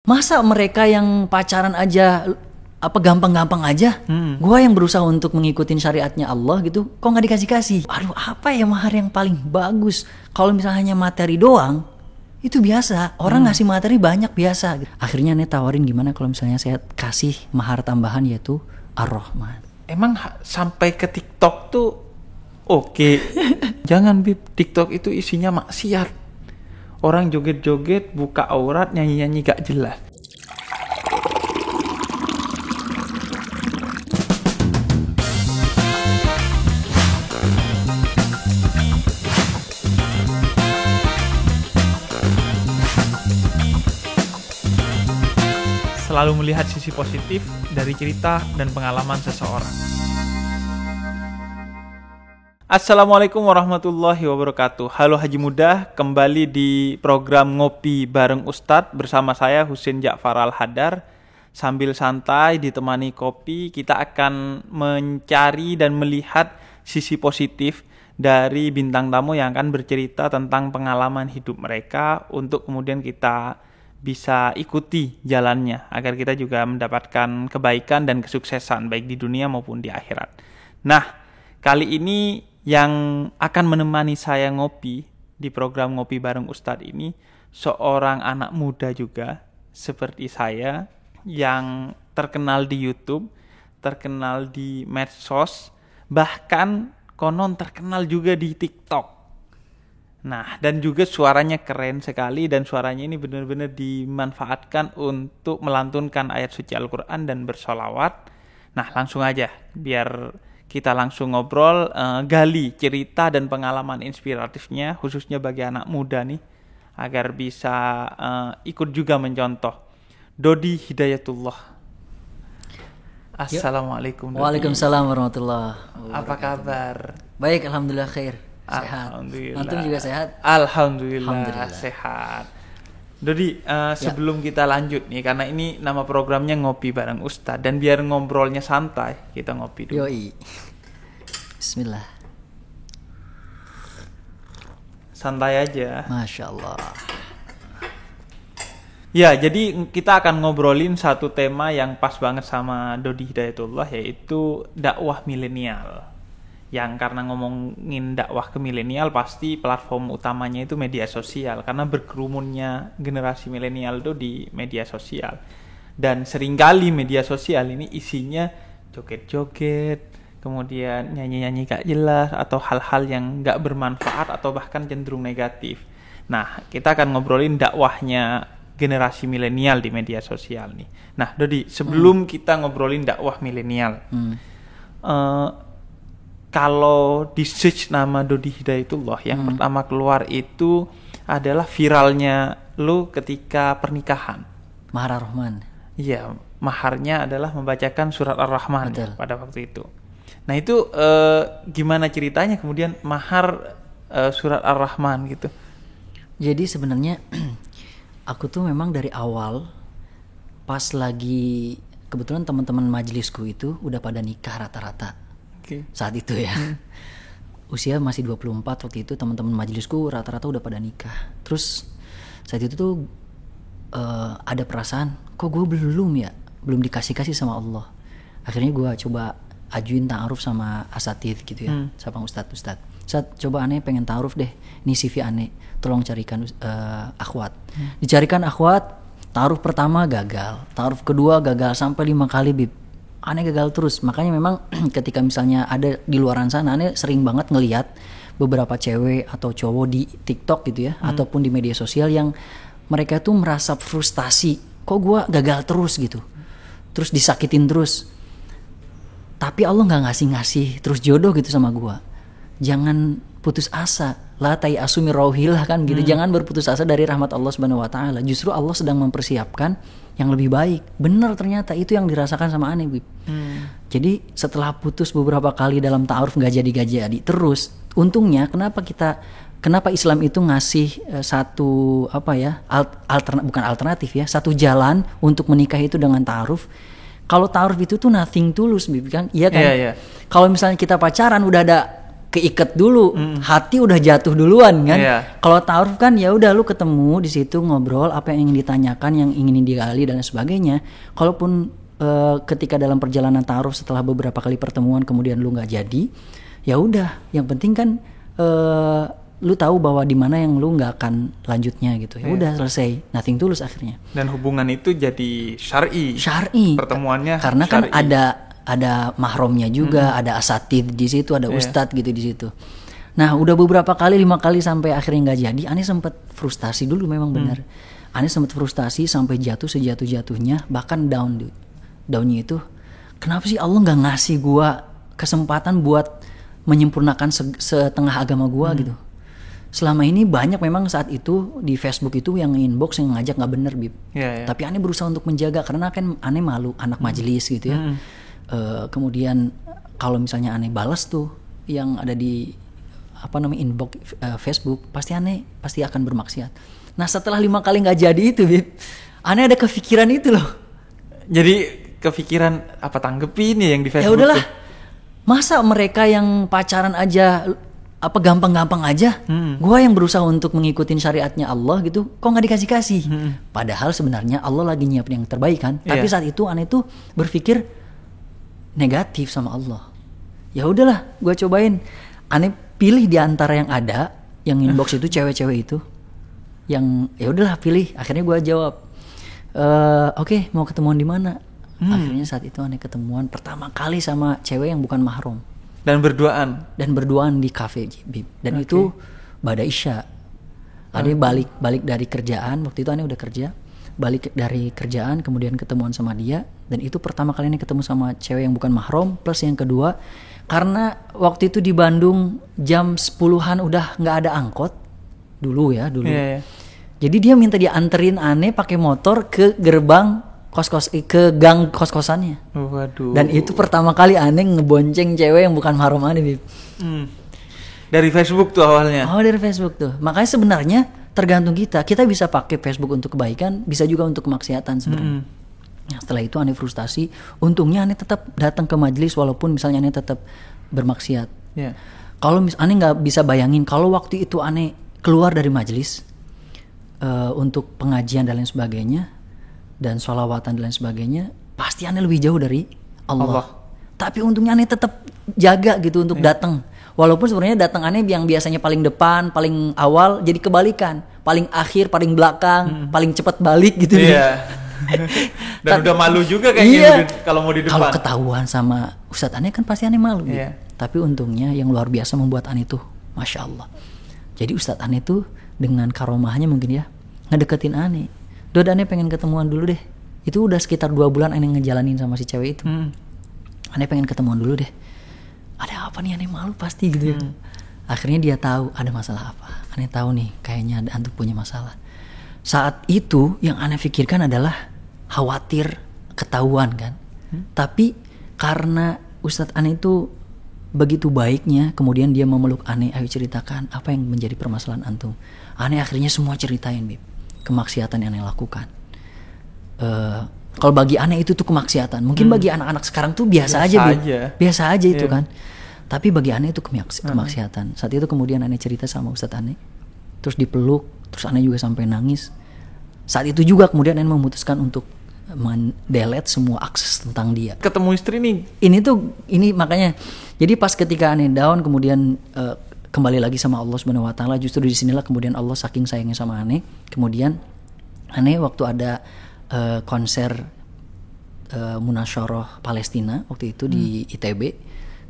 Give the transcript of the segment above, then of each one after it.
Masa mereka yang pacaran aja gampang-gampang aja, gua yang berusaha untuk mengikutin syariatnya Allah gitu, kok nggak dikasih-kasih? Aduh, apa ya mahar yang paling bagus? Kalau misalnya hanya materi doang, itu biasa. Orang ngasih materi banyak biasa. Akhirnya Ane tawarin gimana kalau misalnya saya kasih mahar tambahan yaitu Ar-Rahman. Emang sampai ke TikTok tuh oke. Jangan Bib, TikTok itu isinya maksiat. Orang joget-joget, buka aurat, nyanyi-nyanyi gak jelas. Selalu melihat sisi positif dari cerita dan pengalaman seseorang. Assalamualaikum warahmatullahi wabarakatuh. Halo Haji Muda, kembali di program Ngopi Bareng Ustadz bersama saya Husin Ja'far Al-Hadar. Sambil santai ditemani kopi, kita akan mencari dan melihat sisi positif dari bintang tamu yang akan bercerita tentang pengalaman hidup mereka untuk kemudian kita bisa ikuti jalannya agar kita juga mendapatkan kebaikan dan kesuksesan baik di dunia maupun di akhirat. Nah, kali ini yang akan menemani saya ngopi di program Ngopi Bareng Ustadz ini seorang anak muda juga seperti saya yang terkenal di YouTube, terkenal di medsos, bahkan konon terkenal juga di TikTok. Nah, dan juga suaranya keren sekali dan suaranya ini benar-benar dimanfaatkan untuk melantunkan ayat suci Al-Quran dan bersolawat. Nah, langsung aja biar kita langsung ngobrol, gali cerita dan pengalaman inspiratifnya khususnya bagi anak muda nih agar bisa ikut juga mencontoh. Dodi Hidayatullah. Assalamualaikum Dodi. Waalaikumsalam warahmatullahi wabarakatuh. Apa kabar? Baik, alhamdulillah khair. Sehat. Alhamdulillah. Antum juga sehat? Alhamdulillah sehat. Dodi, sebelum kita lanjut nih, karena ini nama programnya Ngopi Bareng Ustadz, dan biar ngobrolnya santai, kita ngopi dulu. Yoi. Bismillah. Santai aja. Masya Allah. Ya, jadi kita akan ngobrolin satu tema yang pas banget sama Dodi Hidayatullah, yaitu dakwah milenial. Yang karena ngomongin dakwah ke milenial pasti platform utamanya itu media sosial karena berkerumunnya generasi milenial itu di media sosial. Dan seringkali media sosial ini isinya joget-joget, kemudian nyanyi-nyanyi gak jelas atau hal-hal yang gak bermanfaat atau bahkan cenderung negatif. Nah, kita akan ngobrolin dakwahnya generasi milenial di media sosial nih. Nah, Dodi, sebelum kita ngobrolin dakwah milenial, kalau di search nama Dodi Hidayatullah yang pertama keluar itu adalah viralnya lu ketika pernikahan. Mahar Ar-Rahman. Iya, maharnya adalah membacakan surat Ar-Rahman pada waktu itu. Nah itu gimana ceritanya kemudian mahar surat Ar-Rahman gitu? Jadi sebenarnya aku tuh memang dari awal pas lagi kebetulan teman-teman majelisku itu udah pada nikah rata-rata. Saat itu ya. Usia masih 24 waktu itu, teman-teman majelisku rata-rata udah pada nikah. Terus saat itu tuh ada perasaan, kok gue belum dikasih-kasih sama Allah. Akhirnya gue coba ajuin ta'aruf sama asatidz gitu ya, sama ustadz. Saat coba aneh pengen ta'aruf deh, ini CV aneh, tolong carikan akhwat. Dicarikan akhwat, ta'aruf pertama gagal, ta'aruf kedua gagal sampai 5 kali Bib. Aneh gagal terus, makanya memang ketika misalnya ada di luaran sana, aneh sering banget ngelihat beberapa cewek atau cowok di TikTok gitu ya, ataupun di media sosial yang mereka tuh merasa frustasi, kok gue gagal terus gitu, terus disakitin terus, tapi Allah nggak ngasih terus jodoh gitu sama gue. Jangan putus asa, la tayasu min rauhillah kan gitu, jangan berputus asa dari rahmat Allah Subhanahu Wa Taala. Justru Allah sedang mempersiapkan yang lebih baik. Benar ternyata itu yang dirasakan sama aneh Bib. Jadi setelah putus beberapa kali dalam ta'aruf gak jadi terus, untungnya kenapa Islam itu ngasih satu bukan alternatif ya, satu jalan untuk menikah itu dengan ta'aruf. Kalau ta'aruf itu tuh nothing tulus Bib kan, iya kan? Yeah. Kalau misalnya kita pacaran udah ada keikat dulu, hati udah jatuh duluan kan. Kalau ta'aruf kan ya udah lu ketemu di situ ngobrol apa yang ingin ditanyakan, yang ingin digali dan sebagainya. Kalaupun ketika dalam perjalanan ta'aruf setelah beberapa kali pertemuan kemudian lu nggak jadi, ya udah, yang penting kan lu tahu bahwa di mana yang lu nggak akan lanjutnya gitu. Ya udah selesai, nothing tulus akhirnya. Dan hubungan itu jadi syar'i. Pertemuannya karena syar'i. Kan ada mahromnya juga, ada asatid di situ, ada ustadz gitu di situ. Nah, udah beberapa kali, 5 kali sampai akhirnya nggak jadi. Ane sempat frustasi dulu, memang benar. Ane sempat frustasi sampai jatuh sejatuh-jatuhnya, bahkan downnya itu, kenapa sih Allah nggak ngasih gua kesempatan buat menyempurnakan setengah agama gua gitu. Selama ini banyak memang saat itu di Facebook itu yang inbox yang ngajak nggak bener, Bib. Tapi Ane berusaha untuk menjaga karena kan Ane malu anak majelis gitu ya. Kemudian kalau misalnya Ane balas tuh yang ada di inbox Facebook, pasti akan bermaksiat. Nah, setelah 5 kali nggak jadi itu, Bib, Ane ada kepikiran itu loh. Jadi kepikiran apa tanggepin ya yang di Facebook? Ya udahlah, tuh? Masa mereka yang pacaran aja gampang-gampang aja, gua yang berusaha untuk ngikutin syariatnya Allah gitu, kok nggak dikasih-kasih? Padahal sebenarnya Allah lagi nyiapin yang terbaik kan. Tapi saat itu Ane tuh berpikir negatif sama Allah. Ya udahlah, gue cobain. Ane pilih di antara yang ada, yang inbox itu cewek-cewek itu, yang ya udahlah pilih. Akhirnya gue jawab, oke, mau ketemuan di mana? Akhirnya saat itu Ane ketemuan pertama kali sama cewek yang bukan mahram. Dan berduaan di kafe, Bib. Dan itu bada isya. Ane balik dari kerjaan, waktu itu Ane udah kerja. Balik dari kerjaan kemudian ketemuan sama dia, dan itu pertama kali ini ketemu sama cewek yang bukan mahram. Plus yang kedua, karena waktu itu di Bandung jam 10-an udah nggak ada angkot dulu. Jadi dia minta dianterin Ane pakai motor ke gerbang ke gang kos-kosannya. Waduh. Dan itu pertama kali Ane ngebonceng cewek yang bukan mahram Ane, Bib. Dari Facebook tuh awalnya. Dari Facebook tuh. Makanya sebenarnya tergantung kita bisa pakai Facebook untuk kebaikan, bisa juga untuk kemaksiatan sebenarnya. Nah, setelah itu Ane frustasi, untungnya Ane tetap datang ke majelis walaupun misalnya Ane tetap bermaksiat. Kalau Ane nggak bisa bayangin kalau waktu itu Ane keluar dari majelis untuk pengajian dan lain sebagainya dan sholawatan dan lain sebagainya, pasti Ane lebih jauh dari Allah. Tapi untungnya Ane tetap jaga gitu untuk datang. Walaupun sebenarnya datang Ane yang biasanya paling depan, paling awal, jadi kebalikan. Paling akhir, paling belakang, paling cepat balik gitu. Dan udah malu juga kayaknya kalau mau di depan. Kalau ketahuan sama Ustadz Ane kan pasti Ane malu. Tapi untungnya yang luar biasa membuat Ane tuh, Masya Allah. Jadi Ustadz Ane tuh dengan karomahnya mungkin ya, ngedeketin Ane. Dod, Ane pengen ketemuan dulu deh. Itu udah sekitar 2 bulan Ane ngejalanin sama si cewek itu. Ane pengen ketemuan dulu deh. Ada apa nih, Ane malu pasti gitu ya. Akhirnya dia tahu ada masalah apa. Ane tahu nih kayaknya Antum punya masalah. Saat itu yang Ane pikirkan adalah khawatir ketahuan kan. Tapi karena Ustadz Ane itu begitu baiknya, kemudian dia memeluk Ane, ayo ceritakan apa yang menjadi permasalahan Antum. Ane akhirnya semua ceritain, Bib, kemaksiatan yang Ane lakukan. Kalau bagi Ane itu tuh kemaksiatan. Mungkin bagi anak-anak sekarang tuh biasa aja. Biasa aja itu kan. Tapi bagi Ane itu kemaksiatan. Saat itu kemudian Ane cerita sama Ustadz Ane, terus dipeluk, terus Ane juga sampai nangis. Saat itu juga kemudian Ane memutuskan untuk mendelete semua akses tentang dia. Ketemu istri nih. Ini makanya. Jadi pas ketika Ane down kemudian kembali lagi sama Allah Subhanahu wa taala, justru di sinilah kemudian Allah saking sayangnya sama Ane. Kemudian Ane waktu ada konser Munasyarah Palestina waktu itu di ITB.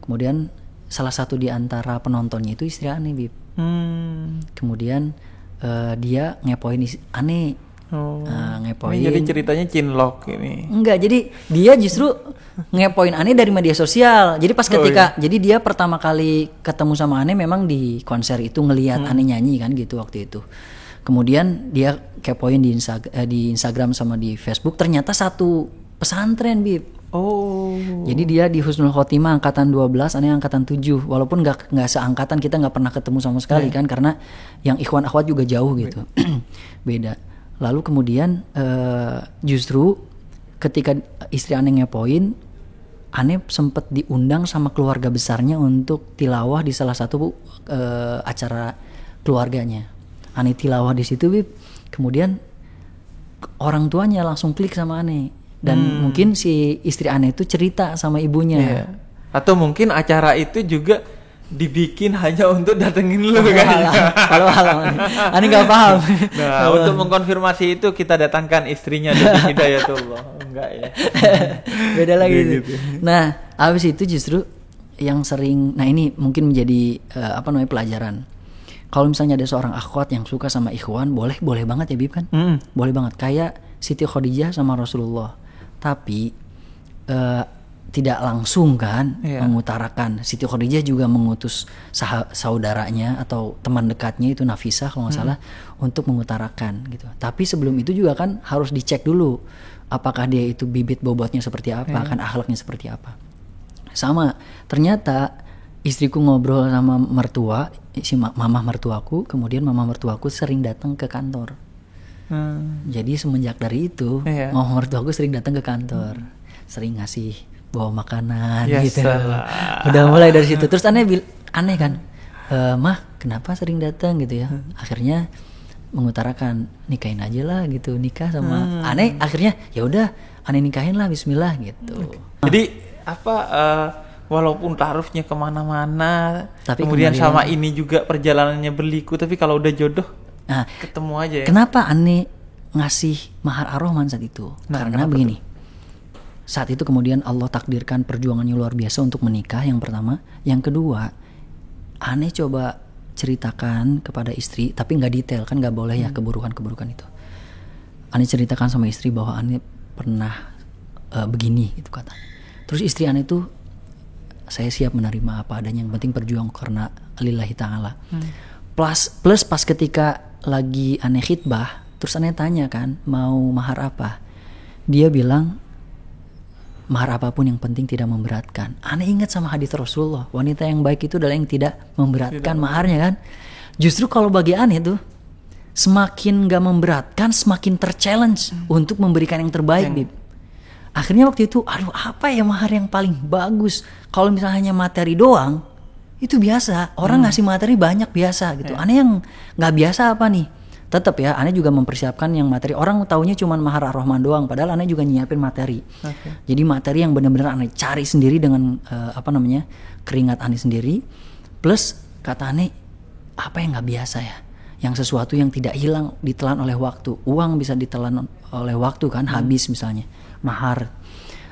Kemudian salah satu di antara penontonnya itu istri Ane, Bib. Kemudian dia ngepoin Ane. Ngepoin. Jadi ceritanya cinlok ini. Enggak, jadi dia justru ngepoin Ane dari media sosial. Jadi pas ketika jadi dia pertama kali ketemu sama Ane memang di konser itu ngelihat Ane nyanyi kan gitu waktu itu. Kemudian dia kepoin di Instagram sama di Facebook, ternyata satu pesantren, Bib. Jadi dia di Husnul Khotimah angkatan 12, Ane angkatan 7. Walaupun nggak seangkatan, kita nggak pernah ketemu sama sekali kan, karena yang ikhwan akhwat juga jauh gitu. Beda. Lalu kemudian justru ketika istri Ane ngepoin, aneh sempet diundang sama keluarga besarnya untuk tilawah di salah satu acara keluarganya. Aneh tilawah di situ, Bib. Kemudian orang tuanya langsung klik sama aneh. Dan mungkin si istri aneh itu cerita sama ibunya. Iya. Atau mungkin acara itu juga dibikin hanya untuk datengin lu kayaknya. Kalau aneh nggak paham. Nah, untuk mengkonfirmasi itu kita datangkan istrinya dari Hidayatullah. Enggak ya. Beda lagi gitu. Nah, habis itu justru yang sering, nah ini mungkin menjadi pelajaran. Kalau misalnya ada seorang akhwat yang suka sama ikhwan, boleh banget ya Bib kan? Boleh banget. Kayak Siti Khadijah sama Rasulullah. Tapi tidak langsung kan mengutarakan. Siti Khadijah juga mengutus saudaranya atau teman dekatnya itu Nafisah kalau nggak salah untuk mengutarakan gitu. Tapi sebelum itu juga kan harus dicek dulu apakah dia itu bibit bobotnya seperti apa, kan akhlaknya seperti apa. Sama, ternyata istriku ngobrol sama mertua, si mamah mertuaku, kemudian mamah mertuaku sering datang ke kantor. Jadi semenjak dari itu, mamah mertuaku sering datang ke kantor, sering ngasih bawa makanan gitu. Udah mulai dari situ. Terus aneh kan, mah kenapa sering datang gitu ya? Akhirnya mengutarakan nikahin aja lah gitu, nikah sama aneh. Akhirnya ya udah aneh nikahin lah, Bismillah gitu. Jadi walaupun taruhnya kemana-mana, tapi kemudian sama ini juga perjalanannya berliku, tapi kalau udah jodoh ketemu aja ya. Kenapa aneh ngasih mahar ar-Rahman saat itu? Karena begini. Saat itu kemudian Allah takdirkan perjuangannya luar biasa untuk menikah, yang pertama. Yang kedua, aneh coba ceritakan kepada istri, tapi nggak detail, kan nggak boleh ya keburukan itu. Aneh ceritakan sama istri bahwa aneh pernah begini gitu kata. Terus istri aneh tuh, saya siap menerima apa adanya, yang penting berjuang karena lillahi ta'ala. Plus pas ketika lagi aneh khitbah, terus aneh tanya kan mau mahar apa, dia bilang mahar apapun yang penting tidak memberatkan. Aneh ingat sama hadits Rasulullah, wanita yang baik itu adalah yang tidak memberatkan maharnya kan. Justru kalau bagi aneh tuh, semakin gak memberatkan, semakin ter-challenge untuk memberikan yang terbaik, Bib. Akhirnya waktu itu, apa ya mahar yang paling bagus? Kalau misalnya hanya materi doang, itu biasa. Orang ngasih materi banyak biasa gitu. Aneh yang gak biasa apa nih? Tetap ya, aneh juga mempersiapkan yang materi. Orang taunya cuma mahar ar-Rahman doang, padahal aneh juga nyiapin materi. Jadi materi yang benar-benar aneh cari sendiri dengan keringat aneh sendiri. Plus kata aneh, apa yang nggak biasa ya? Yang sesuatu yang tidak hilang ditelan oleh waktu. Uang bisa ditelan oleh waktu kan, habis misalnya. Mahar.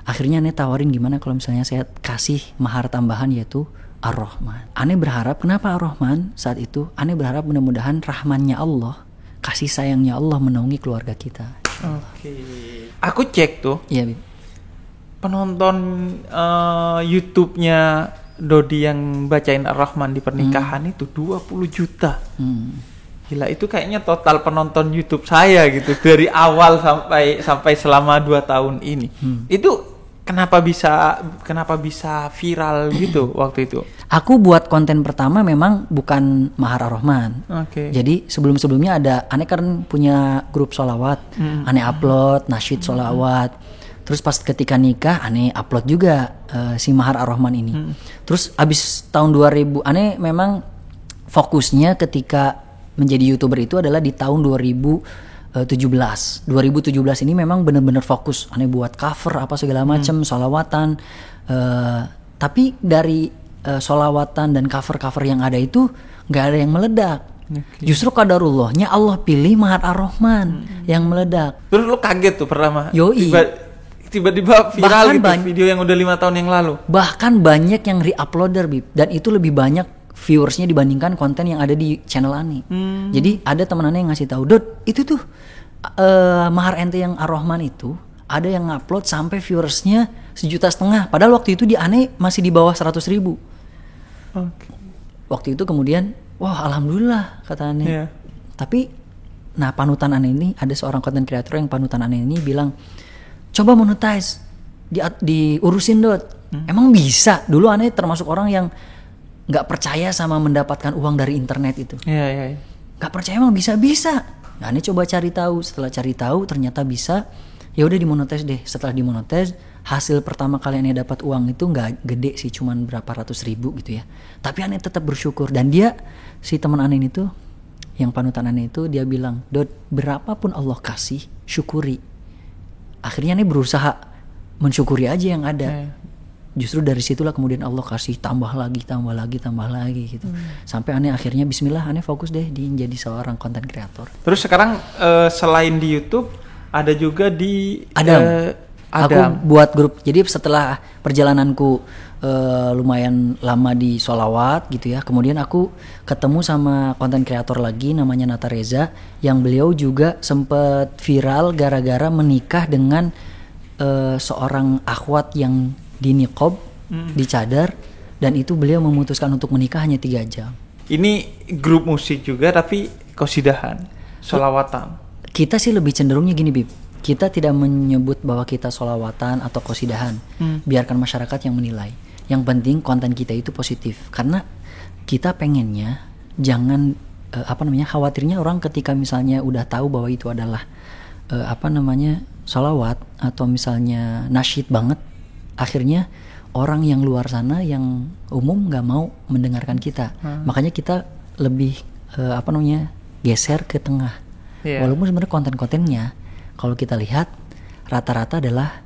Akhirnya aneh tawarin gimana kalau misalnya saya kasih mahar tambahan yaitu ar-Rahman. Aneh berharap, kenapa ar-Rahman saat itu? Aneh berharap mudah-mudahan rahmannya Allah, kasih sayangnya Allah menaungi keluarga kita. Oke. Aku cek tuh. Iya, Bib. Penonton YouTube-nya Dodi yang bacain Ar-Rahman di pernikahan itu 20 juta. Gila, itu kayaknya total penonton YouTube saya gitu dari awal sampai selama 2 tahun ini. Itu kenapa bisa viral gitu waktu itu? Aku buat konten pertama memang bukan mahar ar-Rahman. Jadi sebelumnya aneh kan punya grup sholawat. Aneh upload nasyid sholawat. Terus pas ketika nikah aneh upload juga si mahar ar-Rahman ini. Terus abis tahun 2000 aneh memang fokusnya ketika menjadi YouTuber itu adalah di tahun 2017 ini memang benar-benar fokus. Aneh buat cover apa segala macam, sholawatan. Tapi dari sholawatan dan cover-cover yang ada itu nggak ada yang meledak. Justru qadarullahnya Allah pilih mahar ar-Rahman yang meledak. Terus lu kaget tuh pertama? Yoi. Tiba-tiba viral gitu video yang udah 5 tahun yang lalu. Bahkan banyak yang re-uploader, Bib, dan itu lebih banyak viewersnya dibandingkan konten yang ada di channel Ani. Jadi ada teman Ani yang ngasih tahu, Dot, itu tuh mahar ente yang ar-Rahman itu ada yang ngupload sampai viewersnya 1,5 juta. Padahal waktu itu di Ani masih di bawah 100.000. Waktu itu kemudian, wah alhamdulillah kata Ani. Tapi, nah panutan Ani ini ada seorang content creator yang panutan Ani ini bilang, coba monetize, diurusin Dot. Emang bisa? Dulu Ani termasuk orang yang nggak percaya sama mendapatkan uang dari internet itu. Nggak percaya emang bisa. Nah, ini coba cari tahu. Setelah cari tahu ternyata bisa. Ya udah dimonetize deh. Setelah dimonetize, hasil pertama kali Ane dapat uang itu nggak gede sih, cuman berapa ratus ribu gitu ya. Tapi Ane tetap bersyukur. Dan dia, si teman Ane itu, yang panutan Ane itu, dia bilang, Dod, berapapun Allah kasih, syukuri. Akhirnya Ane berusaha mensyukuri aja yang ada. Justru dari situlah kemudian Allah kasih tambah lagi gitu. Sampai Ane akhirnya bismillah, Ane fokus deh di jadi seorang content creator. Terus sekarang selain di YouTube ada juga di Adam. Aku buat grup. Jadi setelah perjalananku lumayan lama di sholawat gitu ya, kemudian aku ketemu sama content creator lagi namanya Nata Reza, yang beliau juga sempat viral gara-gara menikah dengan seorang akhwat yang di niqab, di cadar, dan itu beliau memutuskan untuk menikah hanya 3 jam. Ini grup musik juga tapi qasidahan, sholawatan. Kita sih lebih cenderungnya gini, Bib. Kita tidak menyebut bahwa kita sholawatan atau qasidahan. Biarkan masyarakat yang menilai. Yang penting konten kita itu positif. Karena kita pengennya jangan khawatirnya orang ketika misalnya udah tahu bahwa itu adalah sholawat atau misalnya nasyid banget, akhirnya orang yang luar sana yang umum nggak mau mendengarkan kita. Makanya kita lebih geser ke tengah. Walaupun sebenarnya konten-kontennya kalau kita lihat rata-rata adalah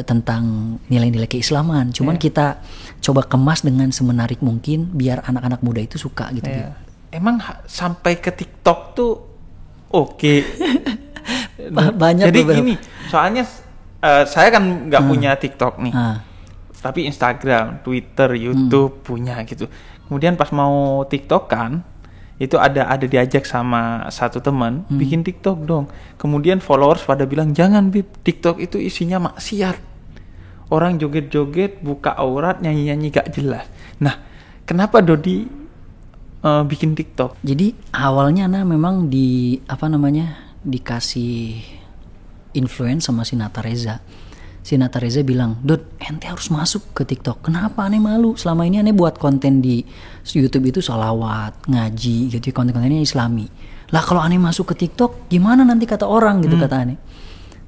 tentang nilai-nilai keislaman. Cuman kita coba kemas dengan semenarik mungkin biar anak-anak muda itu suka gitu. Emang sampai ke TikTok tuh oke. Banyak. Jadi gini, soalnya saya kan nggak punya TikTok nih, tapi Instagram, Twitter, YouTube punya gitu. Kemudian pas mau TikTok kan, itu ada diajak sama satu teman, bikin TikTok dong. Kemudian followers pada bilang jangan Bib, TikTok itu isinya maksiat. Orang joget-joget, buka aurat, nyanyi-nyanyi gak jelas. Nah, kenapa Dodi bikin TikTok? Jadi awalnya memang dikasih influence sama si Nata Reza. Si Nata Reza bilang, Dod, ente harus masuk ke TikTok. Kenapa Ane malu? Selama ini Ane buat konten di YouTube itu sholawat, ngaji gitu, konten-kontennya islami. Lah kalau Ane masuk ke TikTok, gimana nanti kata orang gitu, kata Ane.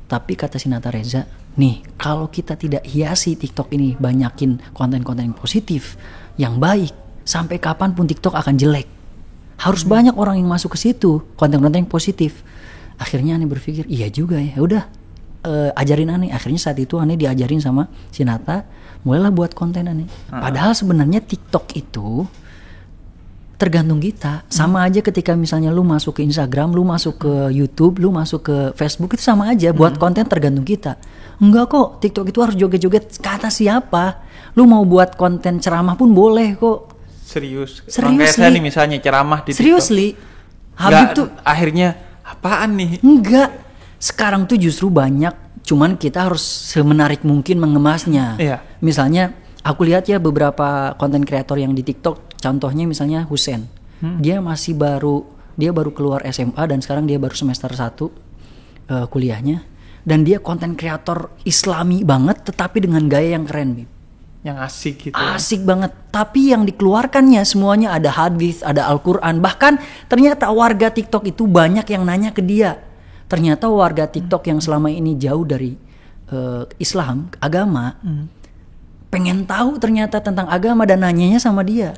Tapi kata si Nata Reza, nih kalau kita tidak hiasi TikTok ini, banyakin konten-konten yang positif, yang baik, sampai kapanpun TikTok akan jelek. Harus banyak orang yang masuk ke situ, konten-konten yang positif. Akhirnya Ane berpikir, iya juga ya, udah ajarin Ane. Akhirnya saat itu Ane diajarin sama si Nata, mulailah buat konten Ane. Padahal sebenarnya TikTok itu tergantung kita. Sama aja ketika misalnya lu masuk ke Instagram, lu masuk ke YouTube, lu masuk ke Facebook, itu sama aja. Buat konten tergantung kita. Enggak kok, TikTok itu harus joget-joget. Kata siapa? Lu mau buat konten ceramah pun boleh kok. Serius kayak saya nih misalnya ceramah di Seriously? Habib tuh akhirnya apaan nih? Enggak. Sekarang tuh justru banyak, cuman kita harus semenarik mungkin mengemasnya. Misalnya aku lihat ya beberapa konten kreator yang di TikTok, contohnya misalnya Husen. Dia baru keluar SMA dan sekarang dia baru semester 1 kuliahnya, dan dia konten kreator islami banget tetapi dengan gaya yang keren, yang asik gitu. Asik banget. Tapi yang dikeluarkannya semuanya ada hadis, ada Al-Quran. Bahkan ternyata warga TikTok itu banyak yang nanya ke dia. Ternyata warga TikTok yang selama ini jauh dari Islam, agama, pengen tahu ternyata tentang agama dan nanyanya sama dia.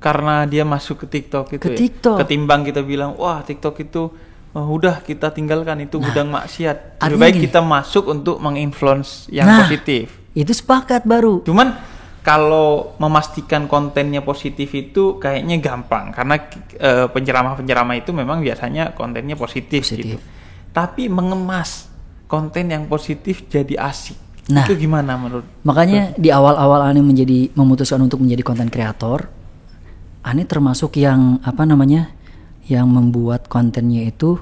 Karena dia masuk ke TikTok itu TikTok. Ketimbang kita bilang, wah TikTok itu udah kita tinggalkan, itu gudang maksiat. Lebih baik kita masuk untuk menginfluence yang positif. Itu sepakat baru. Cuman kalau memastikan kontennya positif itu kayaknya gampang. Karena penceramah-penceramah itu memang biasanya kontennya positif. Gitu. Tapi mengemas konten yang positif jadi asik. Itu gimana menurut? Makanya di awal-awal Ane memutuskan untuk menjadi konten kreator, Ane termasuk yang yang membuat kontennya itu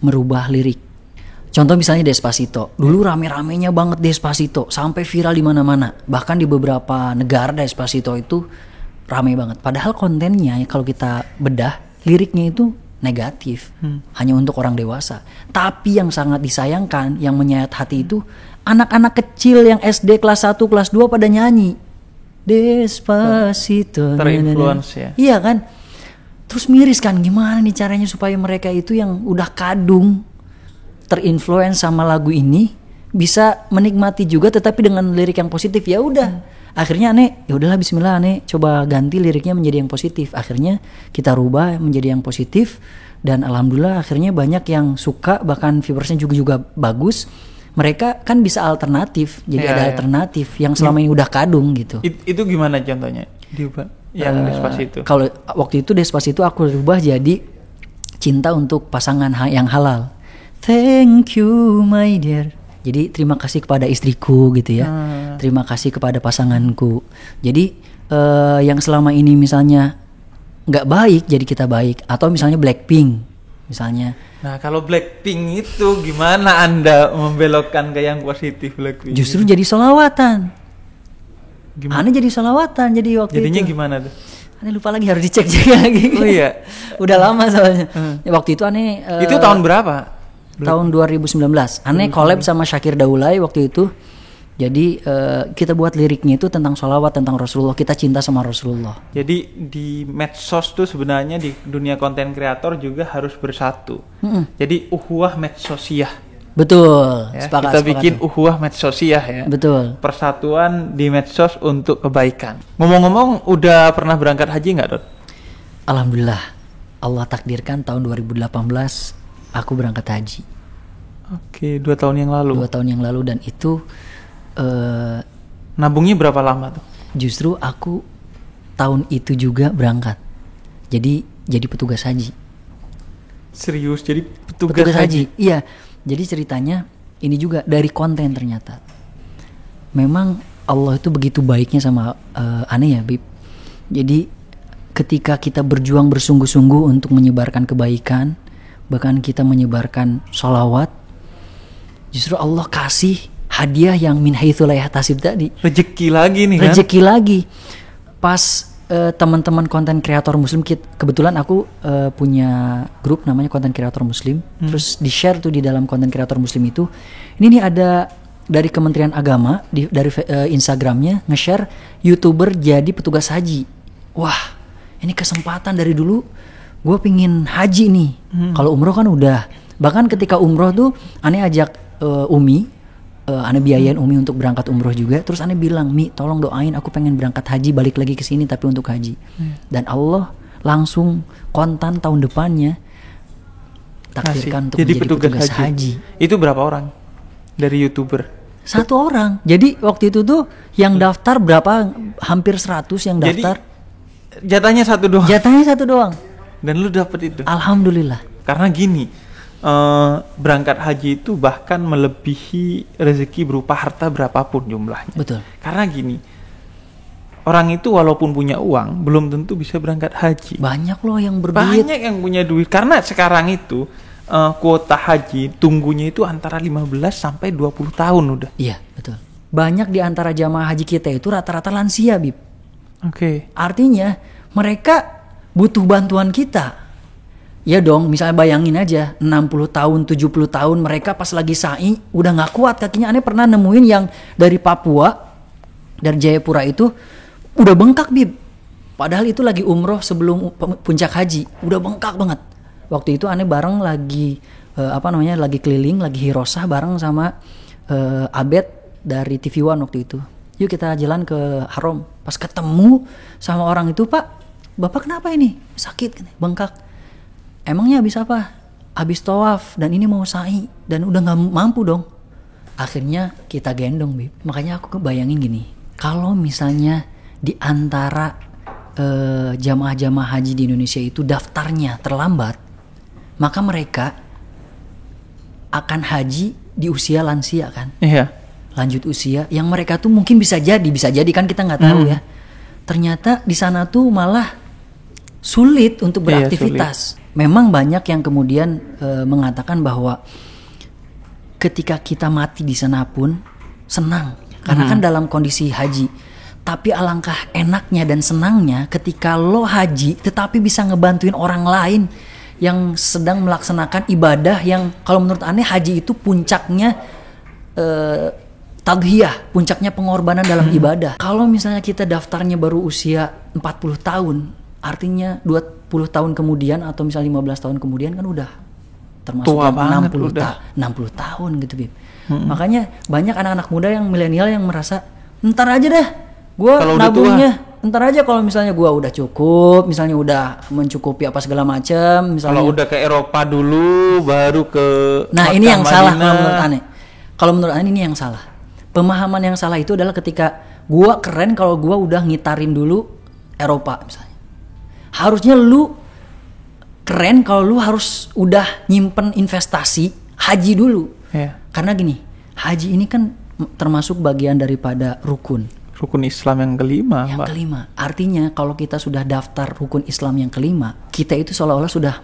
merubah lirik. Contoh misalnya Despacito. Dulu rame-ramenya banget Despacito, sampai viral di mana-mana. Bahkan di beberapa negara Despacito itu rame banget. Padahal kontennya kalau kita bedah, liriknya itu negatif, hanya untuk orang dewasa. Tapi yang sangat disayangkan, yang menyayat hati itu anak-anak kecil yang SD kelas 1, kelas 2 pada nyanyi Despacito. Terinfluence ya. Iya kan? Terus miris kan, gimana nih caranya supaya mereka itu yang udah kadung terinfluence sama lagu ini, bisa menikmati juga tetapi dengan lirik yang positif. Ya udah, akhirnya aneh ya udahlah bismillah, aneh coba ganti liriknya menjadi yang positif. Akhirnya kita rubah menjadi yang positif, dan alhamdulillah akhirnya banyak yang suka, bahkan viewersnya juga bagus. Mereka kan bisa alternatif, jadi ada alternatif yang selama ini udah kadung gitu. Itu gimana contohnya diubah yang Despacito? Kalau waktu itu Despacito aku rubah jadi cinta untuk pasangan yang halal. Thank you my dear. Jadi terima kasih kepada istriku gitu ya. Terima kasih kepada pasanganku. Jadi yang selama ini misalnya nggak baik jadi kita baik, atau misalnya Blackpink misalnya. Nah, kalau Blackpink itu gimana Anda membelokkan ke yang positif Blackpink? Justru jadi sholawatan. Gimana? Aneh jadi sholawatan jadi waktu jadinya itu. Jadinya gimana tuh? Aneh lupa lagi, harus dicek lagi. Oh iya. Udah lama soalnya. Waktu itu aneh itu tahun berapa? Tahun 2019. Aneh collab sama Syakir Daulay waktu itu. Jadi kita buat liriknya itu tentang sholawat, tentang Rasulullah. Kita cinta sama Rasulullah. Jadi di medsos tuh sebenarnya di dunia konten kreator juga harus bersatu. Jadi uhuwah medsosiyah. Betul. Ya, kita bikin uhuwah medsosiyah ya. Betul. Persatuan di medsos untuk kebaikan. Ngomong-ngomong, udah pernah berangkat haji nggak, Dot? Alhamdulillah. Allah takdirkan tahun 2018 aku berangkat haji. Oke, 2 tahun yang lalu. 2 tahun yang lalu, dan itu nabungnya berapa lama tuh? Justru aku tahun itu juga berangkat. Jadi petugas haji. Serius, jadi petugas haji? Iya. Jadi ceritanya ini juga dari konten ternyata. Memang Allah itu begitu baiknya sama aneh ya, Bib. Jadi ketika kita berjuang bersungguh-sungguh untuk menyebarkan kebaikan, bahkan kita menyebarkan sholawat, justru Allah kasih hadiah yang min haitsu la yahtasib tadi. Rezeki lagi nih kan? Rezeki lagi. Pas teman-teman konten kreator muslim, kebetulan aku punya grup namanya konten kreator muslim. Terus di-share tuh di dalam konten kreator muslim itu. Ini nih ada dari Kementerian Agama dari Instagramnya nge-share YouTuber jadi petugas haji. Wah, ini kesempatan dari dulu gue pingin haji nih. Kalau umroh kan udah. Bahkan ketika umroh tuh aneh ajak Umi, aneh biayain Umi untuk berangkat umroh juga. Terus aneh bilang, Mi tolong doain aku pengen berangkat haji, balik lagi ke sini tapi untuk haji. Dan Allah langsung kontan tahun depannya takdirkan untuk jadi menjadi petugas haji. Itu berapa orang dari YouTuber? 1 orang. Jadi waktu itu tuh yang daftar berapa, hampir 100 yang daftar. Jadi jatahnya 1 doang? Jatahnya 1 doang. Dan lu dapet itu? Alhamdulillah. Karena gini, berangkat haji itu bahkan melebihi rezeki berupa harta berapapun jumlahnya. Betul. Karena gini, orang itu walaupun punya uang belum tentu bisa berangkat haji. Banyak loh yang berduit. Banyak yang punya duit. Karena sekarang itu kuota haji tunggunya itu antara 15 sampai 20 tahun udah. Iya, betul. Banyak di antara jamaah haji kita itu rata-rata lansia, Bib. Oke. Artinya mereka butuh bantuan kita. Ya dong, misalnya bayangin aja 60 tahun, 70 tahun mereka pas lagi sa'i udah gak kuat kakinya. Aneh pernah nemuin yang dari Papua, dari Jayapura itu udah bengkak, Bib. Padahal itu lagi umroh sebelum puncak haji, udah bengkak banget. Waktu itu aneh bareng lagi lagi keliling, lagi hirosah bareng sama Abed dari TV One waktu itu. Yuk kita jalan ke Haram. Pas ketemu sama orang itu, Pak, Bapak kenapa ini? Sakit, bengkak. Emangnya habis apa? Habis tawaf dan ini mau sa'i dan udah gak mampu dong. Akhirnya kita gendong, Bib. Makanya aku kebayangin gini, kalau misalnya di antara jamaah-jamaah haji di Indonesia itu daftarnya terlambat, maka mereka akan haji di usia lansia kan? Iya. Lanjut usia yang mereka tuh mungkin bisa jadi kan kita nggak tahu ya. Ternyata di sana tuh malah sulit untuk beraktivitas. Sulit. Memang banyak yang kemudian mengatakan bahwa ketika kita mati di sana pun senang karena kan dalam kondisi haji. Tapi alangkah enaknya dan senangnya ketika lo haji tetapi bisa ngebantuin orang lain yang sedang melaksanakan ibadah yang kalau menurut aneh haji itu puncaknya tadhiyah, puncaknya pengorbanan dalam ibadah. Kalau misalnya kita daftarnya baru usia 40 tahun, artinya 20 tahun kemudian atau misalnya 15 tahun kemudian kan udah termasuk tua yang banget 60 tahun gitu, Bib. Makanya banyak anak-anak muda yang milenial yang merasa ntar aja deh gue nabungnya, ntar aja kalau misalnya gue udah cukup, misalnya udah mencukupi apa segala macam, misalnya kalau udah ke Eropa dulu baru ke nah Makkah, ini yang salah Madinah. kalau menurut Ane ini yang salah. Pemahaman yang salah itu adalah ketika gue keren kalau gue udah ngitarin dulu Eropa misalnya. Harusnya lu keren kalau lu harus udah nyimpen investasi haji dulu. Karena gini, haji ini kan termasuk bagian daripada rukun Islam yang kelima. Yang kelima. Artinya kalau kita sudah daftar rukun Islam yang kelima, kita itu seolah-olah sudah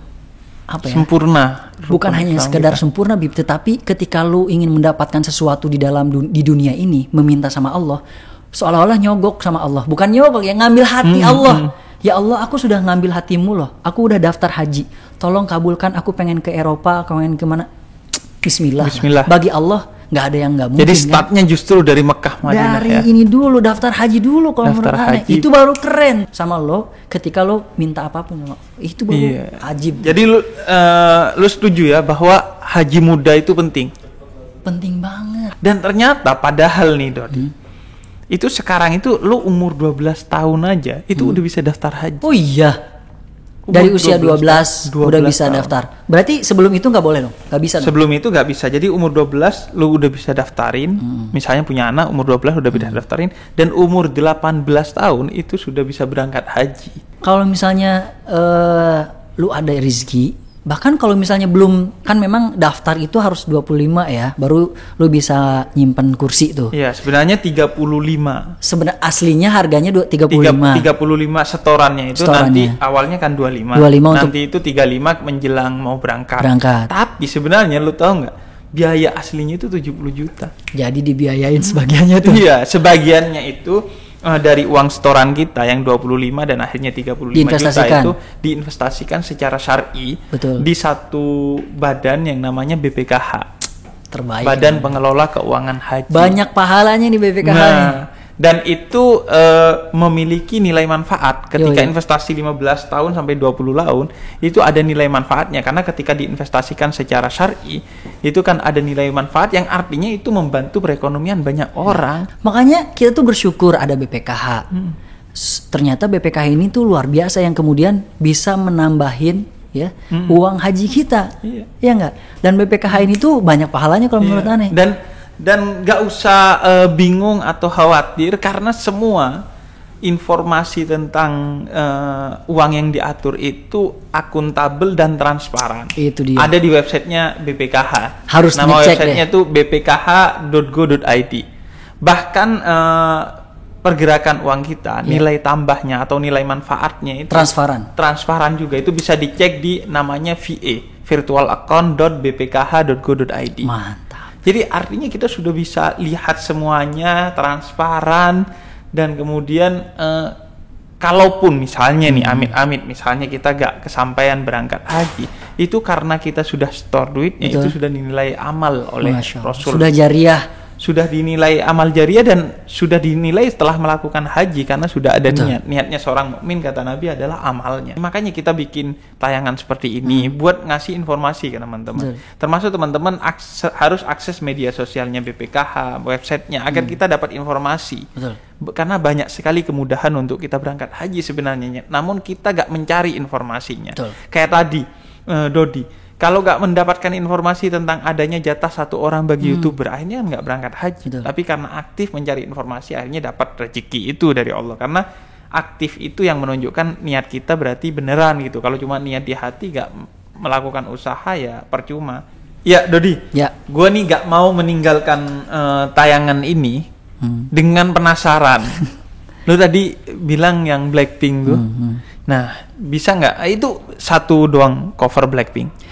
sempurna. Bukan hanya sekedar sempurna, Bib, tetapi ketika lu ingin mendapatkan sesuatu di dalam di dunia ini, meminta sama Allah, seolah-olah nyogok sama Allah. Bukan nyogok, ya ngambil hati Allah. Ya Allah, aku sudah ngambil hatimu loh. Aku udah daftar haji. Tolong kabulkan, aku pengen ke Eropa, aku pengen kemana. Bismillah. Bagi Allah nggak ada yang nggak mungkin. Jadi startnya kan? Justru dari Mekah Madinah. Dari ini dulu, daftar haji dulu kalau menurut Ane. Itu baru keren sama lo. Ketika lo minta apapun, itu baru ajib. Jadi lu setuju ya bahwa haji muda itu penting? Penting banget. Dan ternyata padahal nih Dodi, itu sekarang itu lo umur 12 tahun aja itu udah bisa daftar haji. Oh iya. Dari usia 12 udah bisa tahun. Daftar. Berarti sebelum itu nggak boleh dong? Nggak bisa dong? Sebelum itu nggak bisa. Jadi umur 12 lu udah bisa daftarin. Misalnya punya anak umur 12 udah bisa daftarin. Dan umur 18 tahun itu sudah bisa berangkat haji. Kalau misalnya lu ada rezeki, bahkan kalau misalnya belum, kan memang daftar itu harus 25 ya, baru lu bisa nyimpen kursi tuh. Iya, sebenarnya 35. Sebenarnya aslinya harganya 35 setorannya itu nanti awalnya kan 25 nanti itu 35 menjelang mau berangkat. Tapi sebenarnya lu tahu nggak, biaya aslinya itu 70 juta. Jadi dibiayain sebagiannya tuh. Iya, sebagiannya itu dari uang setoran kita yang 25 dan akhirnya 35 juta itu diinvestasikan secara syar'i di satu badan yang namanya BPKH. Terbaik. Badan Pengelola Keuangan Haji. Banyak pahalanya di BPKH. Dan itu memiliki nilai manfaat ketika investasi 15 tahun sampai 20 tahun itu ada nilai manfaatnya, karena ketika diinvestasikan secara syar'i itu kan ada nilai manfaat yang artinya itu membantu perekonomian banyak orang. Makanya kita tuh bersyukur ada BPKH. Ternyata BPKH ini tuh luar biasa yang kemudian bisa menambahin uang haji kita. Ya enggak? Dan BPKH ini tuh banyak pahalanya kalau menurut Ane. Dan nggak usah bingung atau khawatir karena semua informasi tentang uang yang diatur itu akuntabel dan transparan. Itu dia. Ada di websitenya BPKH. Harus nama websitenya tuh bpkh.go.id. Bahkan pergerakan uang kita, nilai tambahnya atau nilai manfaatnya itu transparan juga. Itu bisa dicek di namanya VA, virtualaccount.bpkh.go.id. Mantap. Jadi artinya kita sudah bisa lihat semuanya transparan, dan kemudian kalaupun misalnya nih amit-amit misalnya kita gak kesampaian berangkat haji, itu karena kita sudah store duitnya. Betul. Itu sudah dinilai amal oleh Rasul. Sudah jariah. Sudah dinilai amal jariah dan sudah dinilai setelah melakukan haji, karena sudah ada niatnya seorang mukmin, kata Nabi, adalah amalnya. Makanya kita bikin tayangan seperti ini buat ngasih informasi ke teman-teman. Termasuk teman-teman harus akses media sosialnya BPKH, websitenya, agar kita dapat informasi. Karena banyak sekali kemudahan untuk kita berangkat haji sebenarnya, namun kita gak mencari informasinya. Kayak tadi Dodi, kalau nggak mendapatkan informasi tentang adanya jatah satu orang bagi YouTuber, akhirnya nggak berangkat haji. Tapi karena aktif mencari informasi, akhirnya dapat rezeki itu dari Allah. Karena aktif itu yang menunjukkan niat kita berarti beneran gitu. Kalau cuma niat di hati, nggak melakukan usaha, ya percuma. Ya Dodi, gue nih nggak mau meninggalkan tayangan ini dengan penasaran. Lu tadi bilang yang Blackpink tuh. Nah, bisa nggak? Itu satu doang cover Blackpink.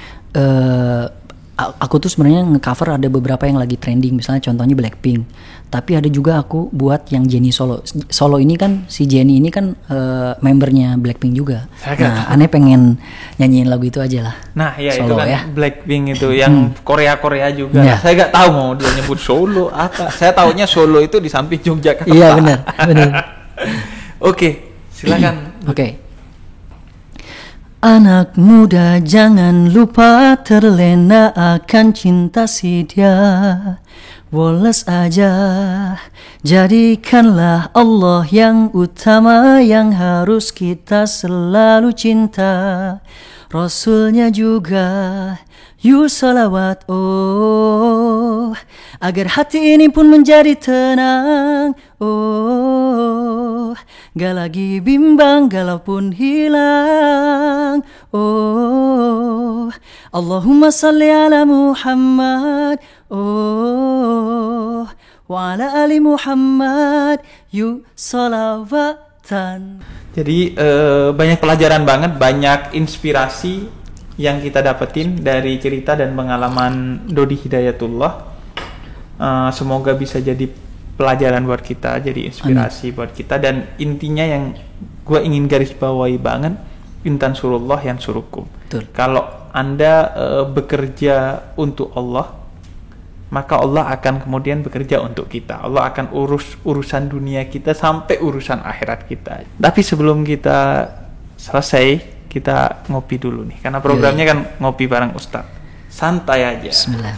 Aku tuh sebenarnya ngecover ada beberapa yang lagi trending, misalnya contohnya Blackpink. Tapi ada juga aku buat yang Jennie Solo. Solo ini kan, si Jennie ini kan membernya Blackpink juga. Nah, Ane pengen nyanyiin lagu itu aja lah. Nah, ya Solo, itu kan ya. Blackpink itu yang Korea juga. Saya nggak tahu mau dia nyebut Solo apa. Saya taunya Solo itu di samping Yogyakarta. Iya benar. Oke, silakan. Oke. Anak muda jangan lupa terlena akan cinta si dia. Woles aja, jadikanlah Allah yang utama, yang harus kita selalu cinta. Rasulnya juga, yuk salawat agar hati ini pun menjadi tenang. Gak lagi bimbang, galau pun hilang. Allahumma salli ala Muhammad wa ala ali Muhammad, yuk salawatan. Jadi banyak pelajaran banget, banyak inspirasi yang kita dapetin dari cerita dan pengalaman Dodi Hidayatullah. Semoga bisa jadi pelajaran buat kita, jadi inspirasi buat kita. Dan intinya yang gue ingin garis bawahi banget, intan surullah yang surukum. Kalau Anda bekerja untuk Allah, maka Allah akan kemudian bekerja untuk kita. Allah akan urus urusan dunia kita sampai urusan akhirat kita. Tapi sebelum kita selesai, kita ngopi dulu nih, karena programnya kan ngopi bareng Ustadz. Santai aja. Bismillah.